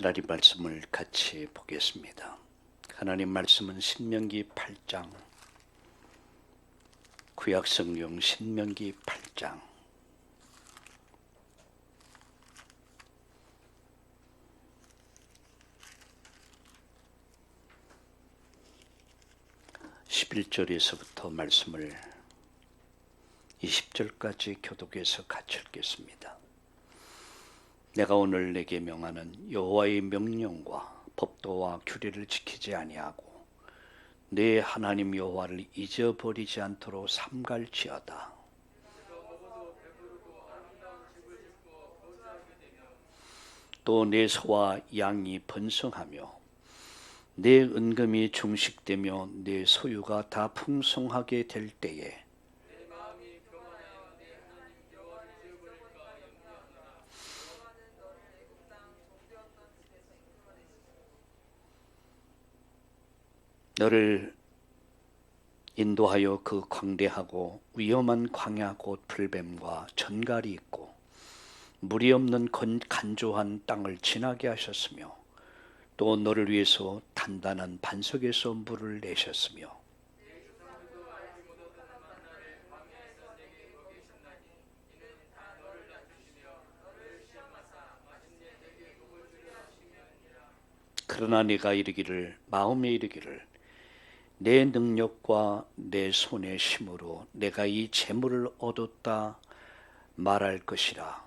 하나님 말씀을 같이 보겠습니다. 하나님 말씀은 신명기 8장, 구약성경 신명기 8장 11절에서부터 말씀을 20절까지 교독해서 같이 읽겠습니다. 내가 오늘 내게 명하는 여호와의 명령과 법도와 규례를 지키지 아니하고 내 하나님 여호와를 잊어버리지 않도록 삼갈지어다. 또 내 소와 양이 번성하며 내 은금이 중식되며 내 소유가 다 풍성하게 될 때에 너를 인도하여 그 광대하고 위험한 광야 곧 불뱀과 전갈이 있고 물이 없는 간조한 땅을 지나게 하셨으며 또 너를 위해서 단단한 반석에서 물을 내셨으며 그러나 네가 이르기를 마음에 이르기를 내 능력과 내 손의 힘으로 내가 이 재물을 얻었다 말할 것이라.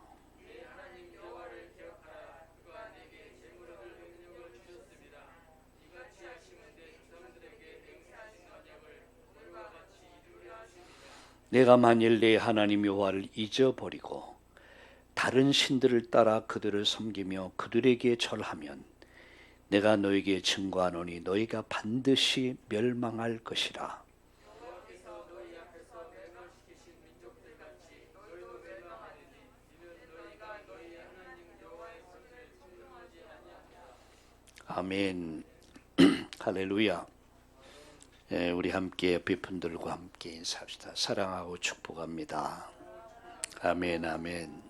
내가 만일 내 하나님 여호와를 잊어버리고 다른 신들을 따라 그들을 섬기며 그들에게 절하면 내가 너에게 증거하노니 너희가 반드시 멸망할 것이라. 아멘. 할렐루야. 우리 함께 옆에 분들과 함께 인사합시다. 사랑하고 축복합니다. 아멘, 아멘.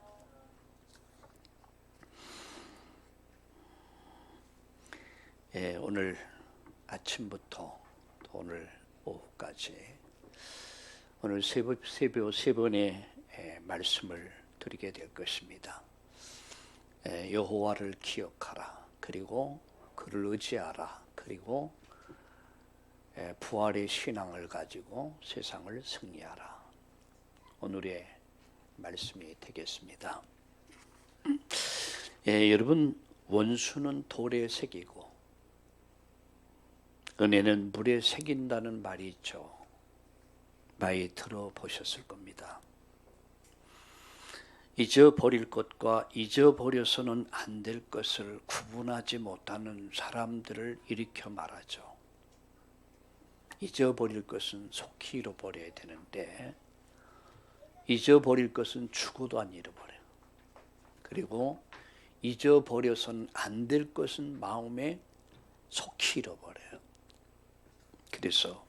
오늘 아침부터 오늘 오후까지 오늘 세 번의 말씀을 드리게 될 것입니다. 여호와를 기억하라. 그리고 그를 의지하라. 그리고 부활의 신앙을 가지고 세상을 승리하라. 오늘의 말씀이 되겠습니다. 여러분, 원수는 돌에 새기고 은혜는 물에 새긴다는 말이 있죠. 많이 들어보셨을 겁니다. 잊어버릴 것과 잊어버려서는 안 될 것을 구분하지 못하는 사람들을 일으켜 말하죠. 잊어버릴 것은 속히 잃어버려야 되는데 잊어버릴 것은 죽어도 안 잃어버려요. 그리고 잊어버려서는 안 될 것은 마음에 속히 잃어버려요. 그래서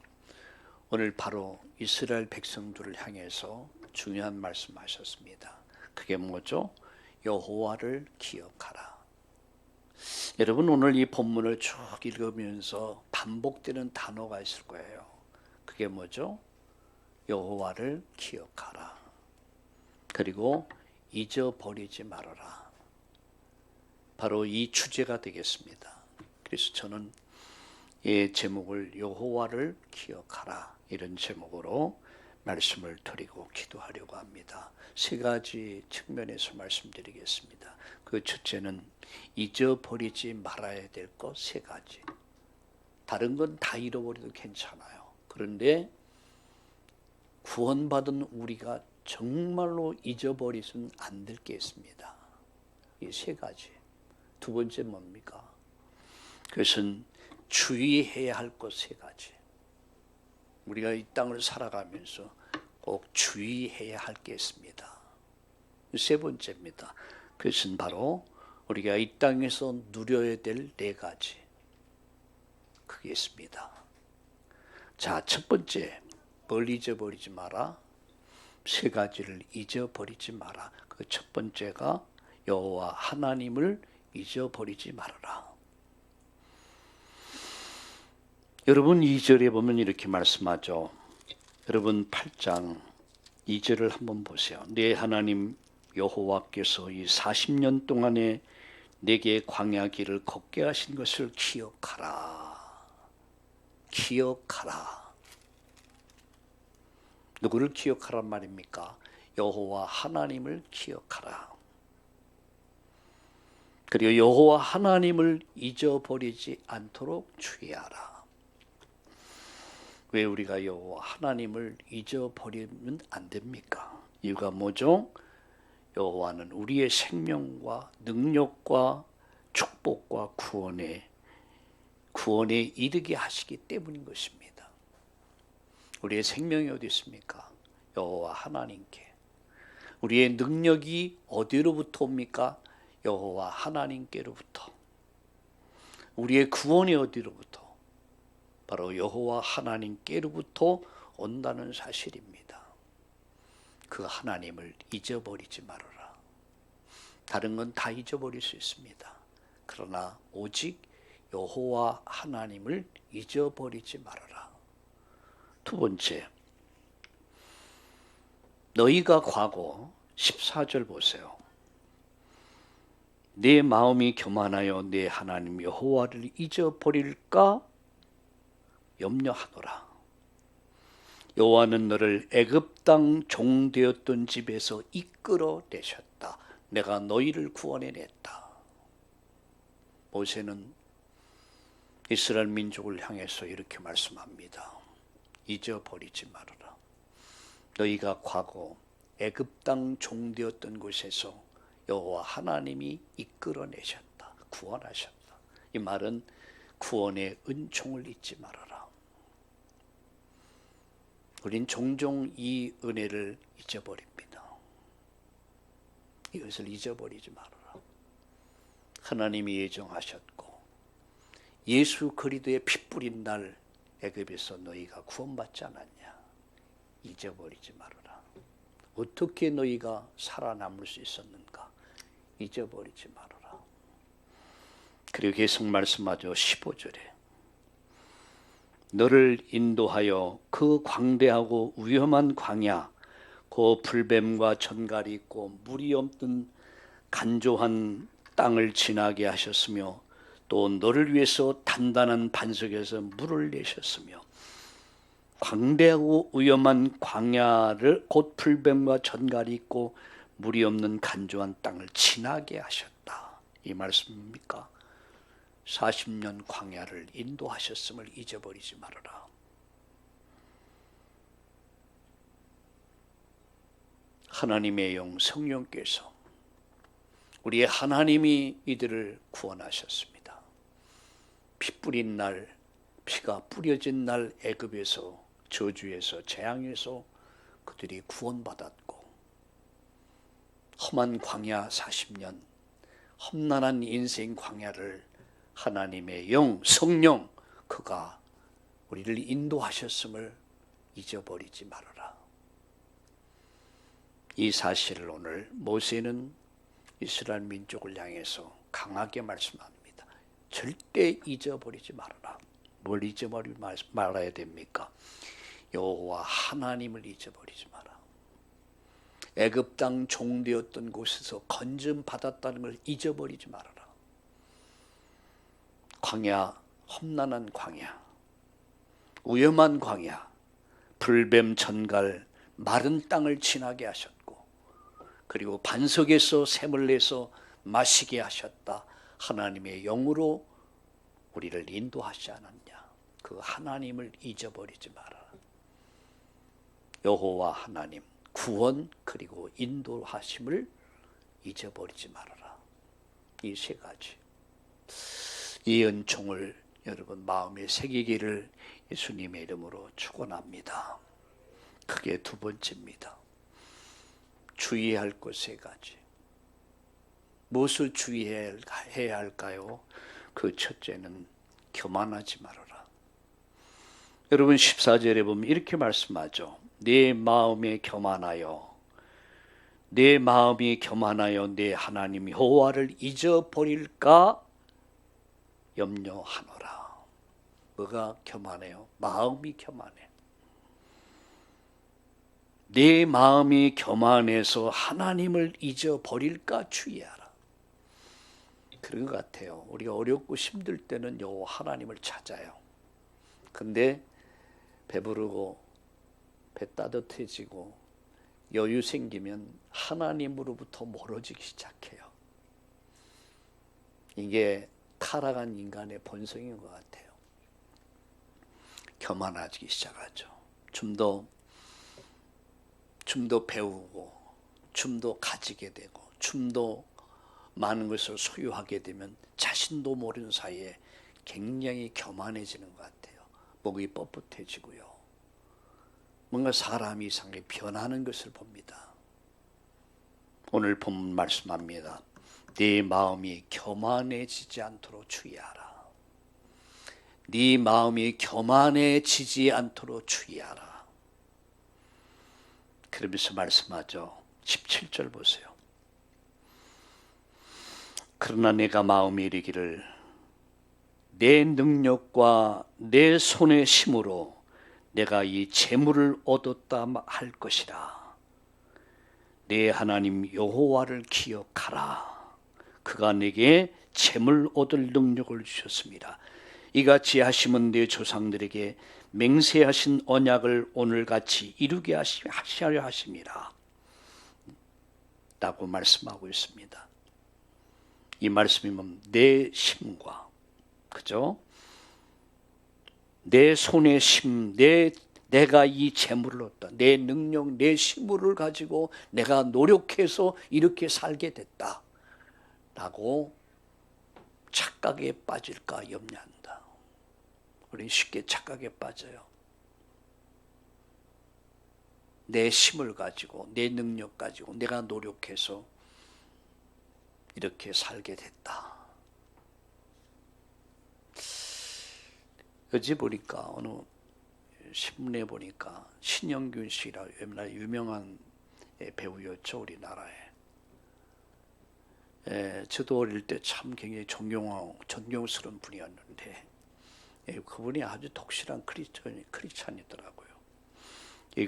오늘 바로 이스라엘 백성들을 향해서 중요한 말씀하셨습니다. 그게 뭐죠? 여호와를 기억하라. 여러분, 오늘 이 본문을 쭉 읽으면서 반복되는 단어가 있을 거예요. 그게 뭐죠? 여호와를 기억하라. 그리고 잊어버리지 말아라. 바로 이 주제가 되겠습니다. 그래서 저는 이 제목을 여호와를 기억하라 이런 제목으로 말씀을 드리고 기도하려고 합니다. 세 가지 측면에서 말씀드리겠습니다. 그 첫째는 잊어버리지 말아야 될 것 세 가지. 다른 건 다 잃어버려도 괜찮아요. 그런데 구원받은 우리가 정말로 잊어버리서는 안 될 게 있습니다. 이 세 가지. 두 번째 뭡니까? 그것은 주의해야 할 것 세 가지. 우리가 이 땅을 살아가면서 꼭 주의해야 할 게 있습니다. 세 번째입니다. 그것은 바로 우리가 이 땅에서 누려야 될 네 가지. 그게 있습니다. 자, 첫 번째, 뭘 잊어버리지 마라? 세 가지를 잊어버리지 마라. 그 첫 번째가 여호와 하나님을 잊어버리지 말아라. 여러분 2절에 보면 이렇게 말씀하죠. 여러분 8장 2절을 한번 보세요. 내 하나님 여호와께서 이 40년 동안에 내게 광야 길을 걷게 하신 것을 기억하라. 기억하라. 누구를 기억하란 말입니까? 여호와 하나님을 기억하라. 그리고 여호와 하나님을 잊어버리지 않도록 주의하라. 왜 우리가 여호와 하나님을 잊어버리면 안 됩니까? 이유가 뭐죠? 여호와는 우리의 생명과 능력과 축복과 구원에 이르게 하시기 때문인 것입니다. 우리의 생명이 어디 있습니까? 여호와 하나님께. 우리의 능력이 어디로부터 옵니까? 여호와 하나님께로부터. 우리의 구원이 어디로부터? 바로 여호와 하나님께로부터 온다는 사실입니다. 그 하나님을 잊어버리지 말아라. 다른 건 다 잊어버릴 수 있습니다. 그러나 오직 여호와 하나님을 잊어버리지 말아라. 두 번째, 너희가 과거 14절 보세요. 내 마음이 교만하여 내 하나님 여호와를 잊어버릴까 염려하노라. 여호와는 너를 애굽 땅 종되었던 집에서 이끌어내셨다. 내가 너희를 구원해냈다. 모세는 이스라엘 민족을 향해서 이렇게 말씀합니다. 잊어버리지 말아라. 너희가 과거 애굽 땅 종되었던 곳에서 여호와 하나님이 이끌어내셨다. 구원하셨다. 이 말은 구원의 은총을 잊지 말아라. 우린 종종 이 은혜를 잊어버립니다. 이것을 잊어버리지 말아라. 하나님이 예정하셨고 예수 그리스도의 피 뿌린 날 애굽에서 너희가 구원받지 않았냐? 잊어버리지 말아라. 어떻게 너희가 살아남을 수 있었는가? 잊어버리지 말아라. 그리고 계속 말씀하죠. 15절에 너를 인도하여 그 광대하고 위험한 광야, 그 불뱀과 전갈이 있고 물이 없는 간조한 땅을 지나게 하셨으며 또 너를 위해서 단단한 반석에서 물을 내셨으며 광대하고 위험한 광야를 곧 불뱀과 전갈이 있고 물이 없는 간조한 땅을 지나게 하셨다. 이 말씀입니까? 40년 광야를 인도하셨음을 잊어버리지 말아라. 하나님의 영 성령께서 우리의 하나님이 이들을 구원하셨습니다. 피 뿌린 날, 피가 뿌려진 날 애굽에서 저주에서 재앙에서 그들이 구원받았고 험한 광야 40년, 험난한 인생 광야를 하나님의 영, 성령, 그가 우리를 인도하셨음을 잊어버리지 말아라. 이 사실을 오늘 모세는 이스라엘 민족을 향해서 강하게 말씀합니다. 절대 잊어버리지 말아라. 뭘 잊어버리지 말아야 됩니까? 여호와 하나님을 잊어버리지 마라. 애굽 땅 종되었던 곳에서 건짐 받았다는 걸 잊어버리지 말아라. 광야, 험난한 광야, 위험한 광야, 불뱀 전갈, 마른 땅을 지나게 하셨고 그리고 반석에서 샘을 내서 마시게 하셨다. 하나님의 영으로 우리를 인도하지 않았냐. 그 하나님을 잊어버리지 마라. 여호와 하나님, 구원 그리고 인도하심을 잊어버리지 말아라. 이 세 가지. 이 은총을 여러분 마음에 새기기를 예수님의 이름으로 축원합니다. 그게 두 번째입니다. 주의할 것 세 가지. 무엇을 주의해야 할까요? 그 첫째는 교만하지 말아라. 여러분 14절에 보면 이렇게 말씀하죠. 내 마음에 교만하여 내 마음이 교만하여 내 하나님 여호와를 잊어버릴까 염려하노라. 뭐가 교만해요? 마음이 교만해. 내 마음이 교만해서 하나님을 잊어버릴까 주의하라. 그런 것 같아요. 우리가 어렵고 힘들 때는 하나님을 찾아요. 근데 배부르고 배 따뜻해지고 여유 생기면 하나님으로부터 멀어지기 시작해요. 이게 타락한 인간의 본성인 것 같아요. 교만하기 시작하죠. 좀 더 배우고 좀 더 가지게 되고 좀 더 많은 것을 소유하게 되면 자신도 모르는 사이에 굉장히 교만해지는 것 같아요. 목이 뻣뻣해지고요. 뭔가 사람이 이상하게 변하는 것을 봅니다. 오늘 본문 말씀합니다. 네 마음이 교만해지지 않도록 주의하라. 네 마음이 교만해지지 않도록 주의하라. 그러면서 말씀하죠. 17절 보세요. 그러나 내가 마음에 이르기를 내 능력과 내 손의 힘으로 내가 이 재물을 얻었다 할 것이라. 내 하나님 여호와를 기억하라. 그가 내게 재물 얻을 능력을 주셨습니다. 이같이 하심은 내 조상들에게 맹세하신 언약을 오늘같이 이루게 하시려 하심이라. 라고 말씀하고 있습니다. 이 말씀이면 내 힘과, 그죠? 내 손의 힘, 내가 이 재물을 얻다. 내 능력, 내 힘을 가지고 내가 노력해서 이렇게 살게 됐다. 라고 착각에 빠질까 염려한다. 우리 쉽게 착각에 빠져요. 내 힘을 가지고, 내 능력 가지고 내가 노력해서 이렇게 살게 됐다. 어제 보니까 어느 신문에 보니까 신영균 씨라 옛날 유명한 배우였죠, 우리나라에. 저도 어릴 때 참 굉장히 존경스러운 분이었는데 그분이 아주 독실한 크리스찬이더라고요.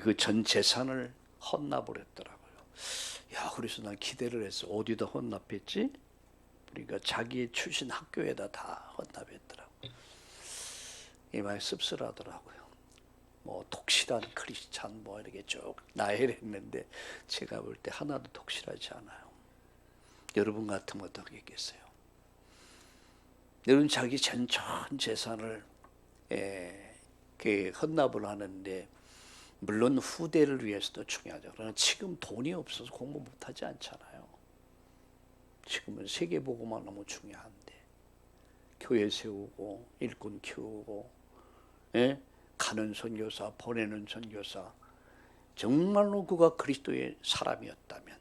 그 전 재산을 헌납을 했더라고요. 야, 그래서 난 기대를 했어. 어디다 헌납했지? 그러니까 자기 출신 학교에다 다 헌납했더라고요. 이 말 씁쓸하더라고요. 뭐 독실한 크리스찬 뭐 이렇게 쭉 나열했는데 제가 볼 때 하나도 독실하지 않아요. 여러분 같으면 어떻게 했겠어요? 여러분 자기 전 재산을 헌납을 하는데 물론 후대를 위해서도 중요하죠. 그러나 지금 돈이 없어서 공부 못하지 않잖아요. 지금은 세계보고만 너무 중요한데 교회 세우고 일꾼 키우고 가는 선교사, 보내는 선교사. 정말로 그가 그리스도의 사람이었다면,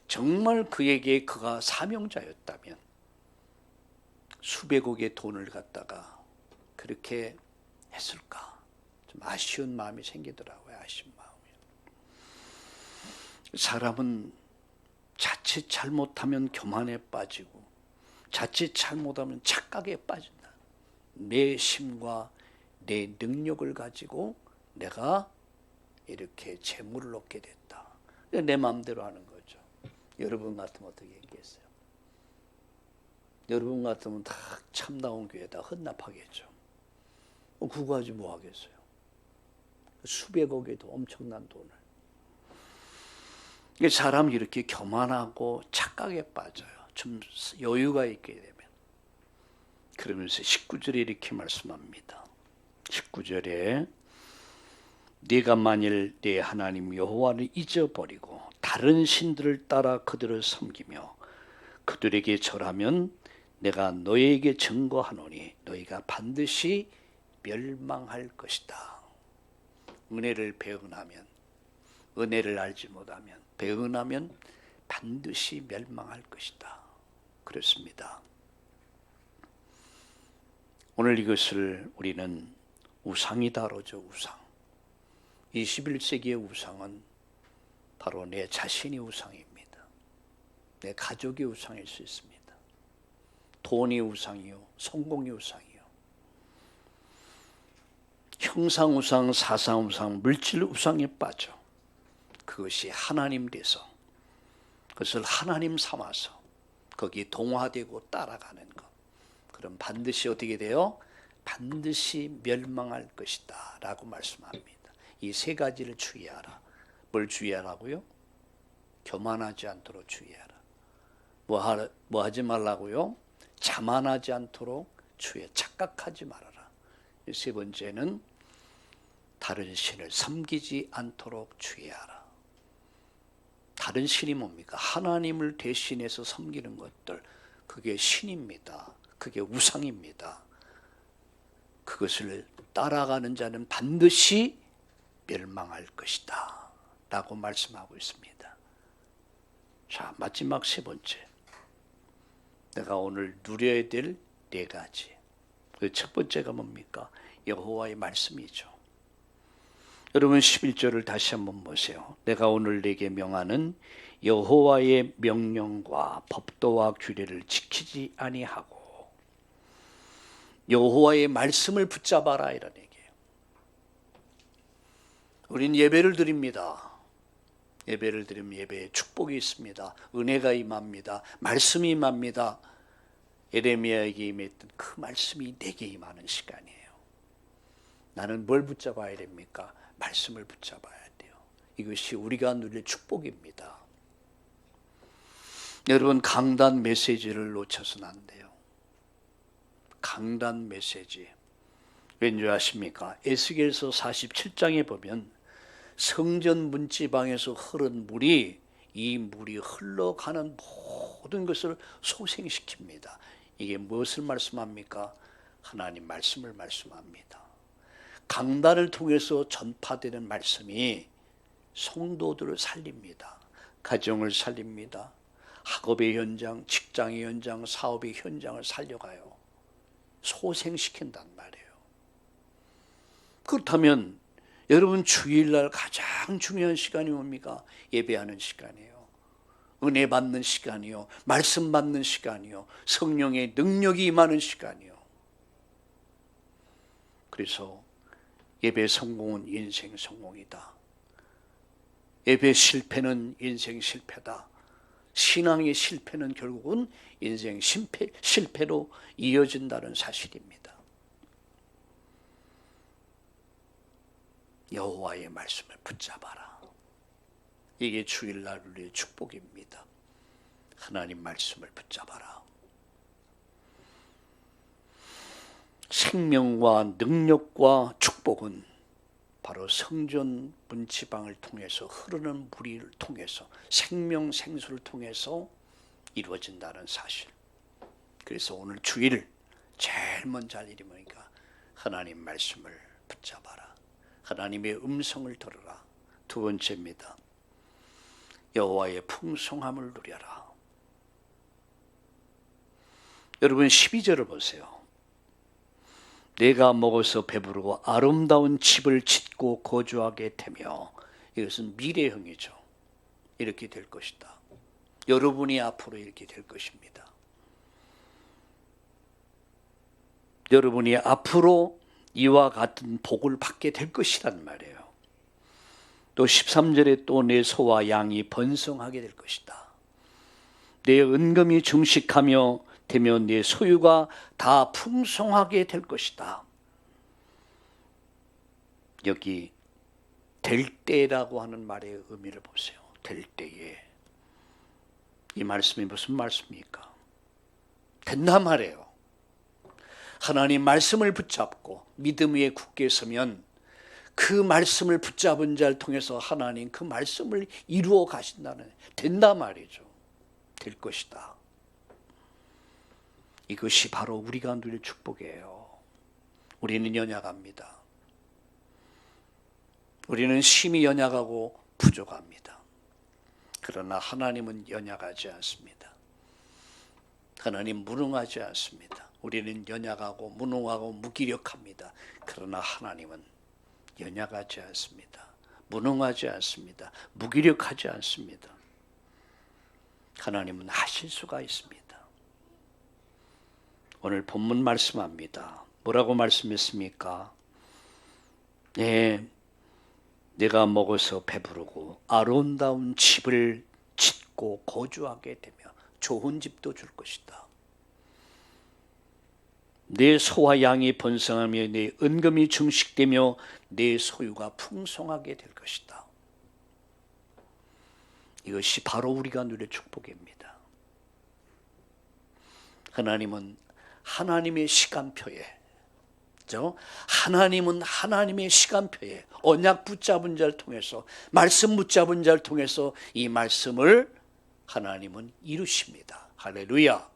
정말 그에게 그가 사명자였다면 수백억의 돈을 갖다가 그렇게 했을까? 좀 아쉬운 마음이 생기더라고요. 아쉬운 마음이. 사람은 자칫 잘못하면 교만에 빠지고 자칫 잘못하면 착각에 빠진다. 내 힘과 내 능력을 가지고 내가 이렇게 재물을 얻게 됐다. 내 마음대로 하는 거죠. 여러분 같으면 어떻게 했겠어요? 여러분 같으면 다 참다운 교회에다 헌납하겠죠. 그거 가지고 뭐 하겠어요? 수백억의 엄청난 돈을. 사람이 이렇게 교만하고 착각에 빠져요. 좀 여유가 있게 되면. 그러면서 19절에 이렇게 말씀합니다. 19절에 네가 만일 내 하나님 여호와를 잊어버리고 다른 신들을 따라 그들을 섬기며 그들에게 절하면 내가 너희에게 증거하노니 너희가 반드시 멸망할 것이다. 은혜를 배은하면, 은혜를 알지 못하면, 배은하면 반드시 멸망할 것이다. 그렇습니다. 오늘 이것을 우리는 우상이 다루죠. 우상. 21세기의 우상은 바로 내 자신이 우상입니다. 내 가족이 우상일 수 있습니다. 돈이 우상이요, 성공이 우상이요, 형상 우상, 사상 우상, 물질 우상에 빠져 그것이 하나님 돼서 그것을 하나님 삼아서 거기에 동화되고 따라가는 것, 그럼 반드시 어떻게 돼요? 반드시 멸망할 것이다 라고 말씀합니다. 이 세 가지를 주의하라. 뭘 주의하라고요? 교만하지 않도록 주의하라. 뭐 하지 말라고요? 자만하지 않도록 주의해. 착각하지 말아라. 세 번째는 다른 신을 섬기지 않도록 주의하라. 다른 신이 뭡니까? 하나님을 대신해서 섬기는 것들, 그게 신입니다. 그게 우상입니다. 그것을 따라가는 자는 반드시 멸망할 것이다 라고 말씀하고 있습니다. 자, 마지막 세 번째, 내가 오늘 누려야 될 네 가지. 그 첫 번째가 뭡니까? 여호와의 말씀이죠. 여러분 11절을 다시 한번 보세요. 내가 오늘 내게 명하는 여호와의 명령과 법도와 규례를 지키지 아니하고 여호와의 말씀을 붙잡아라, 이런 얘기예요. 우린 예배를 드립니다. 예배를 드리면 예배에 축복이 있습니다. 은혜가 임합니다. 말씀이 임합니다. 예레미야에게 임했던 그 말씀이 내게 임하는 시간이에요. 나는 뭘 붙잡아야 됩니까? 말씀을 붙잡아야 돼요. 이것이 우리가 누릴 축복입니다. 여러분, 강단 메시지를 놓쳐서는 안 돼요. 강단 메시지. 왠지 아십니까? 에스겔서 47장에 보면 성전 문지방에서 흐른 물이, 이 물이 흘러가는 모든 것을 소생시킵니다. 이게 무엇을 말씀합니까? 하나님 말씀을 말씀합니다. 강단을 통해서 전파되는 말씀이 성도들을 살립니다. 가정을 살립니다. 학업의 현장, 직장의 현장, 사업의 현장을 살려가요. 소생시킨단 말이에요. 그렇다면 여러분, 주일날 가장 중요한 시간이 뭡니까? 예배하는 시간이에요. 은혜 받는 시간이요, 말씀 받는 시간이요, 성령의 능력이 임하는 시간이요. 그래서 예배 성공은 인생 성공이다. 예배 실패는 인생 실패다. 신앙의 실패는 결국은 인생 실패로 이어진다는 사실입니다. 여호와의 말씀을 붙잡아라. 이게 주일날 우리의 축복입니다. 하나님 말씀을 붙잡아라. 생명과 능력과 축복은 바로 성전 문지방을 통해서, 흐르는 물을 통해서, 생명 생수를 통해서 이루어진다는 사실. 그래서 오늘 주일 제일 먼저 할 일이 뭐니까 하나님 말씀을 붙잡아라. 하나님의 음성을 들으라. 두 번째입니다. 여호와의 풍성함을 누려라. 여러분 12절을 보세요. 내가 먹어서 배부르고 아름다운 집을 짓고 거주하게 되며, 이것은 미래형이죠. 이렇게 될 것이다. 여러분이 앞으로 이렇게 될 것입니다. 여러분이 앞으로 이와 같은 복을 받게 될 것이란 말이에요. 또 13절에 또 내 소와 양이 번성하게 될 것이다. 내 은금이 증식하며 되면 내 소유가 다 풍성하게 될 것이다. 여기 될 때라고 하는 말의 의미를 보세요. 될 때에. 이 말씀이 무슨 말씀입니까? 된단 말이에요. 하나님 말씀을 붙잡고 믿음 위에 굳게 서면 그 말씀을 붙잡은 자를 통해서 하나님 그 말씀을 이루어 가신다는, 된단 말이죠. 될 것이다. 이것이 바로 우리가 누릴 축복이에요. 우리는 연약합니다. 우리는 심히 연약하고 부족합니다. 그러나 하나님은 연약하지 않습니다. 하나님 무능하지 않습니다. 우리는 연약하고 무능하고 무기력합니다. 그러나 하나님은 연약하지 않습니다. 무능하지 않습니다. 무기력하지 않습니다. 하나님은 하실 수가 있습니다. 오늘 본문 말씀합니다. 뭐라고 말씀했습니까? 네, 내가 먹어서 배부르고 아름다운 집을 짓고 거주하게 되며 좋은 집도 줄 것이다. 내 소와 양이 번성하며 내 은금이 증식되며 내 소유가 풍성하게 될 것이다. 이것이 바로 우리가 누릴 축복입니다. 하나님은 하나님의 시간표에, 하나님은 하나님의 시간표에 언약 붙잡은 자를 통해서, 말씀 붙잡은 자를 통해서 이 말씀을 하나님은 이루십니다. 할렐루야.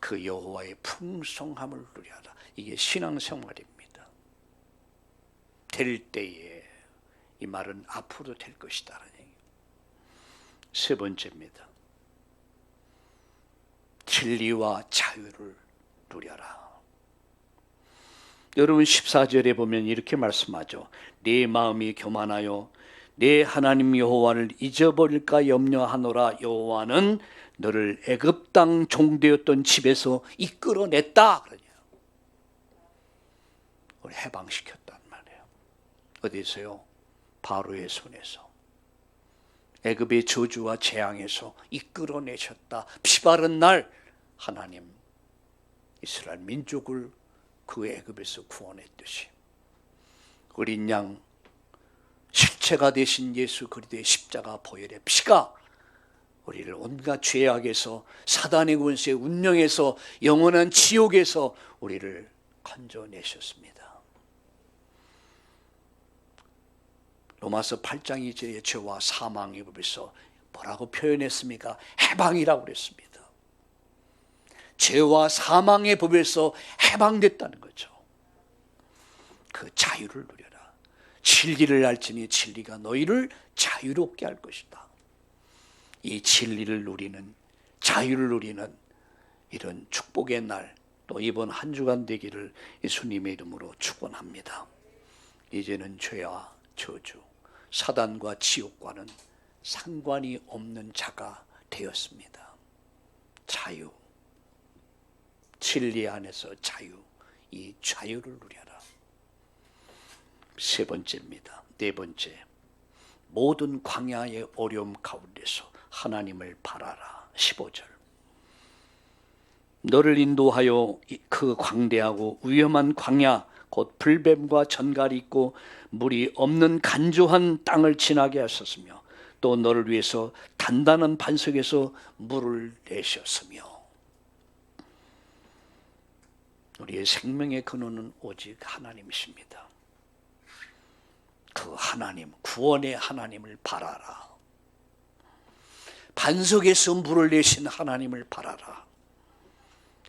그 여호와의 풍성함을 누려라. 이게 신앙생활입니다. 될 때에, 이 말은 앞으로 될 것이다. 세 번째입니다. 진리와 자유를 누려라. 여러분 14절에 보면 이렇게 말씀하죠. 내 마음이 교만하여 내 하나님 여호와를 잊어버릴까 염려하노라. 여호와는 너를 애굽 땅 종되었던 집에서 이끌어냈다. 그러냐. 우리 해방시켰단 말이에요. 어디서요? 바로의 손에서, 애굽의 저주와 재앙에서 이끌어내셨다. 피바른 날 하나님 이스라엘 민족을 그 애굽에서 구원했듯이 어린 양 실체가 되신 예수 그리스도의 십자가 보혈의 피가 우리를 온갖 죄악에서, 사단의 권세의 운명에서, 영원한 지옥에서 우리를 건져내셨습니다. 로마서 8장 2절에 죄와 사망의 법에서 뭐라고 표현했습니까? 해방이라고 그랬습니다. 죄와 사망의 법에서 해방됐다는 거죠. 그 자유를 누려라. 진리를 알지니 진리가 너희를 자유롭게 할 것이다. 이 진리를 누리는, 자유를 누리는 이런 축복의 날, 또 이번 한 주간 되기를 예수님의 이름으로 축원합니다. 이제는 죄와 저주, 사단과 지옥과는 상관이 없는 자가 되었습니다. 자유, 진리 안에서 자유, 이 자유를 누려라. 세 번째입니다. 네 번째, 모든 광야의 어려움 가운데서 하나님을 바라라. 15절. 너를 인도하여 그 광대하고 위험한 광야, 곧 불뱀과 전갈이 있고 물이 없는 간조한 땅을 지나게 하셨으며, 또 너를 위해서 단단한 반석에서 물을 내셨으며. 우리의 생명의 근원은 오직 하나님이십니다. 그 하나님, 구원의 하나님을 바라라. 반석에서 물을 내신 하나님을 바라라.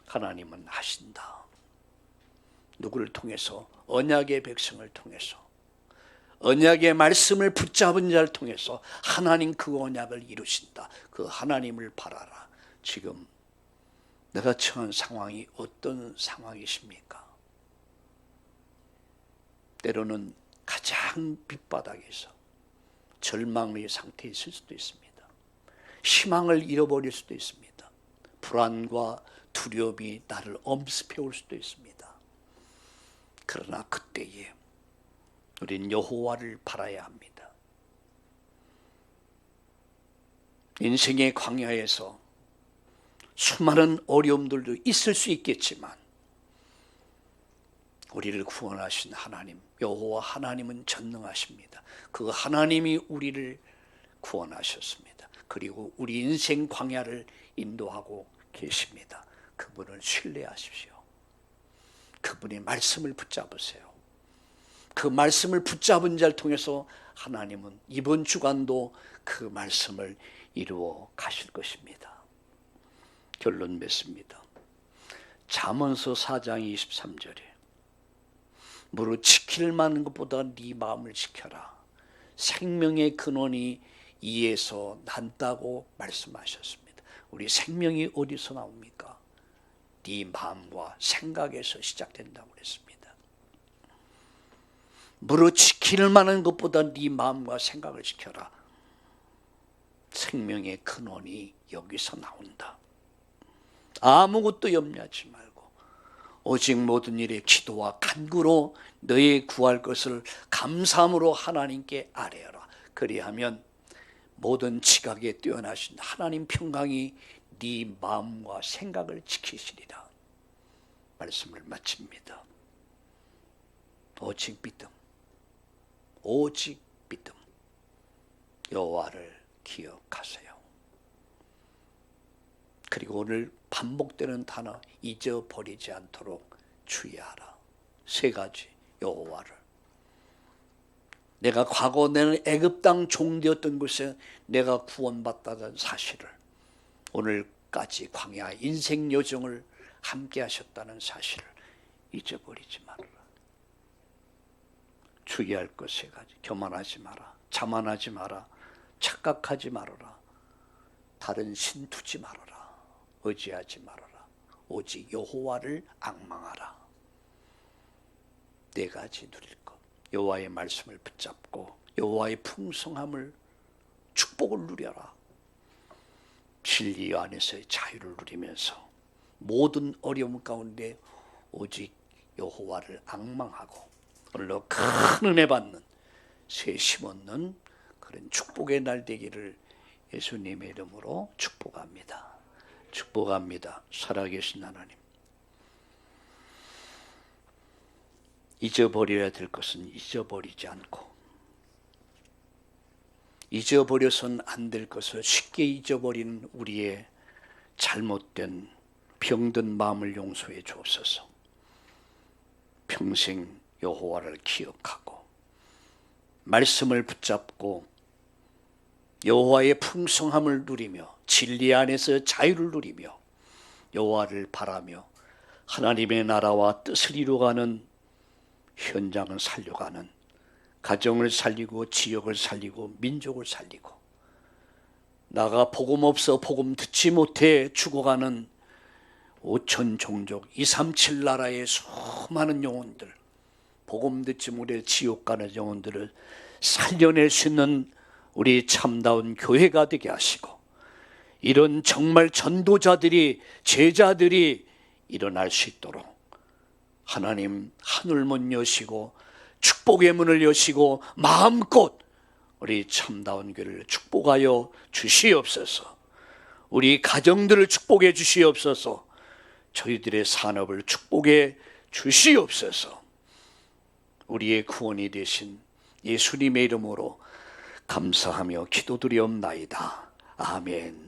하나님은 하신다. 누구를 통해서? 언약의 백성을 통해서, 언약의 말씀을 붙잡은 자를 통해서 하나님 그 언약을 이루신다. 그 하나님을 바라라. 지금 내가 처한 상황이 어떤 상황이십니까? 때로는 가장 밑바닥에서 절망의 상태에 있을 수도 있습니다. 희망을 잃어버릴 수도 있습니다. 불안과 두려움이 나를 엄습해 올 수도 있습니다. 그러나 그때에 우린 여호와를 바라야 합니다. 인생의 광야에서 수많은 어려움들도 있을 수 있겠지만 우리를 구원하신 하나님, 여호와 하나님은 전능하십니다. 그 하나님이 우리를 구원하셨습니다. 그리고 우리 인생 광야를 인도하고 계십니다. 그분을 신뢰하십시오. 그분의 말씀을 붙잡으세요. 그 말씀을 붙잡은 자를 통해서 하나님은 이번 주간도 그 말씀을 이루어 가실 것입니다. 결론 맺습니다. 잠언서 4장 23절에 무릇 지킬 만한 것보다 네 마음을 지켜라. 생명의 근원이 이에서 난다고 말씀하셨습니다. 우리 생명이 어디서 나옵니까? 네 마음과 생각에서 시작된다고 그랬습니다. 무릇 지킬 만한 것보다 네 마음과 생각을 지켜라. 생명의 근원이 여기서 나온다. 아무것도 염려하지 말고 오직 모든 일에 기도와 간구로 너의 구할 것을 감사함으로 하나님께 아뢰어라. 그리하면 모든 지각에 뛰어나신 하나님 평강이 네 마음과 생각을 지키시리라. 말씀을 마칩니다. 오직 믿음, 오직 믿음. 여호와를 기억하세요. 그리고 오늘 반복되는 단어 잊어버리지 않도록 주의하라. 세 가지. 여호와를. 내가 과거 내는 애굽 땅 종되었던 곳에 내가 구원받다는 사실을, 오늘까지 광야 인생 여정을 함께 하셨다는 사실을 잊어버리지 말아라. 주의할 것 세 가지. 교만하지 마라. 자만하지 마라. 착각하지 말아라. 다른 신 두지 말아라. 의지하지 말아라. 오직 여호와를 앙망하라. 네 가지 누릴 것. 여호와의 말씀을 붙잡고 여호와의 풍성함을, 축복을 누려라. 진리 안에서의 자유를 누리면서 모든 어려움 가운데 오직 여호와를 앙망하고 오늘로 큰 은혜 받는, 새 심었는 그런 축복의 날 되기를 예수님의 이름으로 축복합니다. 축복합니다. 살아계신 하나님, 잊어버려야 될 것은 잊어버리지 않고, 잊어버려서는 안 될 것을 쉽게 잊어버리는 우리의 잘못된 병든 마음을 용서해 주옵소서. 평생 여호와를 기억하고 말씀을 붙잡고 여호와의 풍성함을 누리며 진리 안에서 자유를 누리며 여호와를 바라며 하나님의 나라와 뜻을 이루어가는, 현장을 살려가는, 가정을 살리고 지역을 살리고 민족을 살리고 나가 복음 없어 복음 듣지 못해 죽어가는 5천 종족 237 나라의 수많은 영혼들, 복음 듣지 못해 지옥 가는 영혼들을 살려낼 수 있는 우리 참다운 교회가 되게 하시고, 이런 정말 전도자들이, 제자들이 일어날 수 있도록 하나님 하늘문 여시고 축복의 문을 여시고 마음껏 우리 참다운 교회를 축복하여 주시옵소서. 우리 가정들을 축복해 주시옵소서. 저희들의 산업을 축복해 주시옵소서. 우리의 구원이 되신 예수님의 이름으로 감사하며 기도드리옵나이다. 아멘.